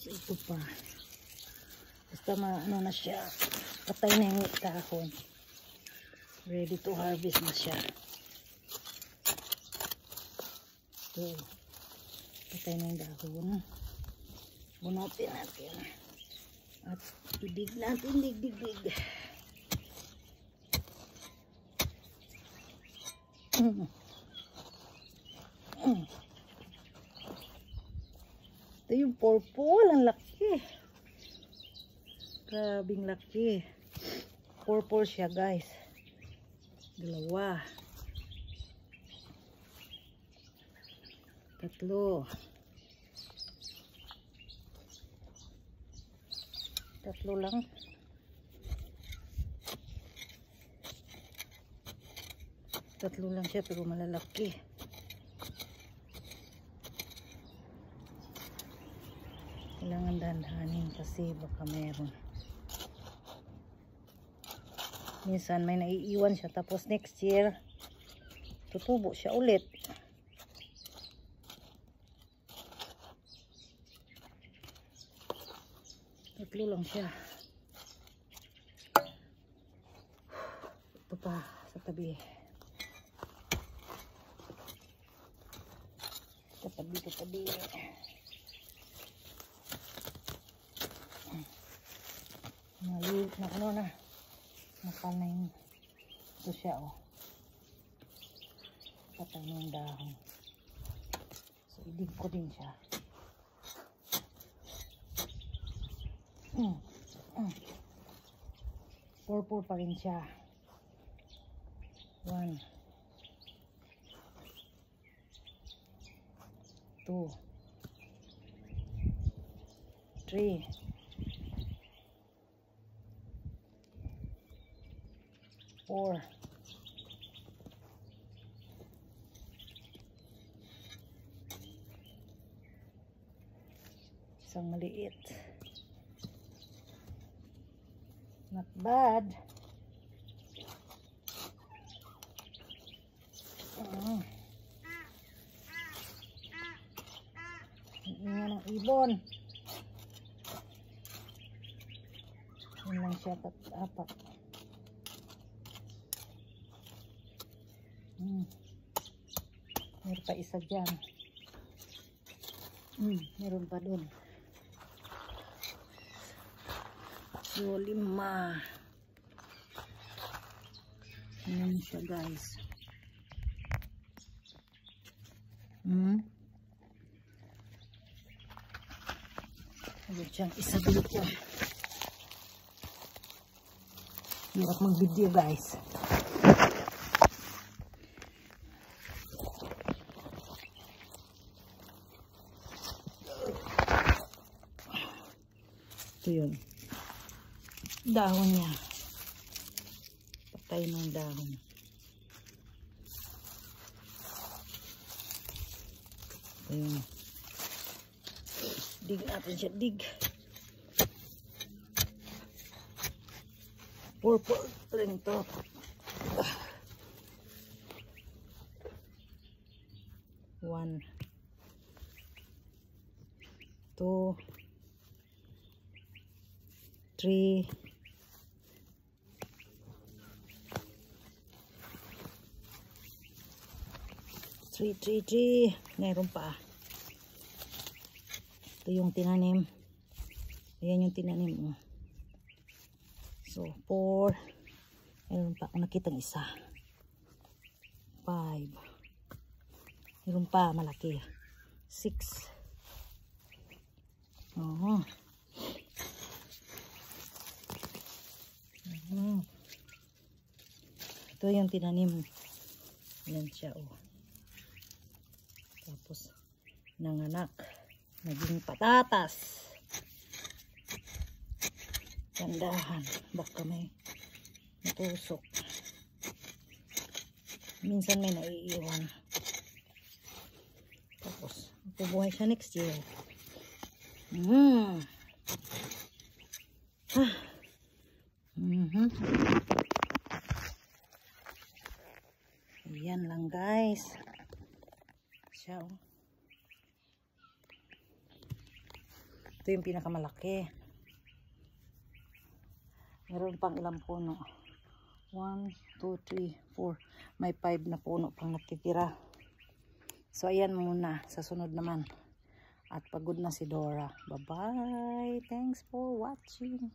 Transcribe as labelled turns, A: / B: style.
A: So, ito pa. Basta ano na siya. Patay na yung dahon. Ready to harvest na siya. Ito. Patay na yung dahon. Bunutin natin. At idig natin. Dig. Ito yung purple. Ang laki. Grabing laki. Purple siya, guys. Dalawa. Tatlo. Tatlo lang. Tatlo lang siya pero malalaki. Kailangan dahan-dahanin kasi baka meron. Minsan may naiiwan siya tapos next year tutubo siya ulit. Tatlo lang siya. Ito pa sa tabi. Tabi. Maliit na ano na. Nakal na yung ito siya, oh. Patay na yung dahon. So, idig ko din siya. Purple pa rin siya. 1 2 3 4 isang maliit. Not bad. Ingay ng ibon. Yun lang siya, apat. Meron pa isa dyan. Meron pa dun. So, 5. Ayan siya, guys. Meron siyang isa dito. Hirap mag-video, guys. Ito yun. Dahon niya. Patay ng dahon. Ito yun. Dig natin siya. Dig. Purple rin ito. 1 2 3 Meron pa. Ito yung tinanim. Ayan yung tinanim. So, 4. Meron pa akong nakitang isa. 5. Meron pa, malaki. 6. Ito yung tinanim. Yan siya, oh. Tapos, nanganak. Naging patatas. Tandahan. Baka may natusok. Minsan may naiiwan. Tapos, mapubuhay siya next year. Ayan lang, guys. Siya, oh. Ito yung pinakamalaki. Meron pang ilang puno. 1, 2, 3, 4. May 5 na puno pang natitira. So, ayan muna. Sa sunod naman. At pagod na si Dora. Bye-bye. Thanks for watching.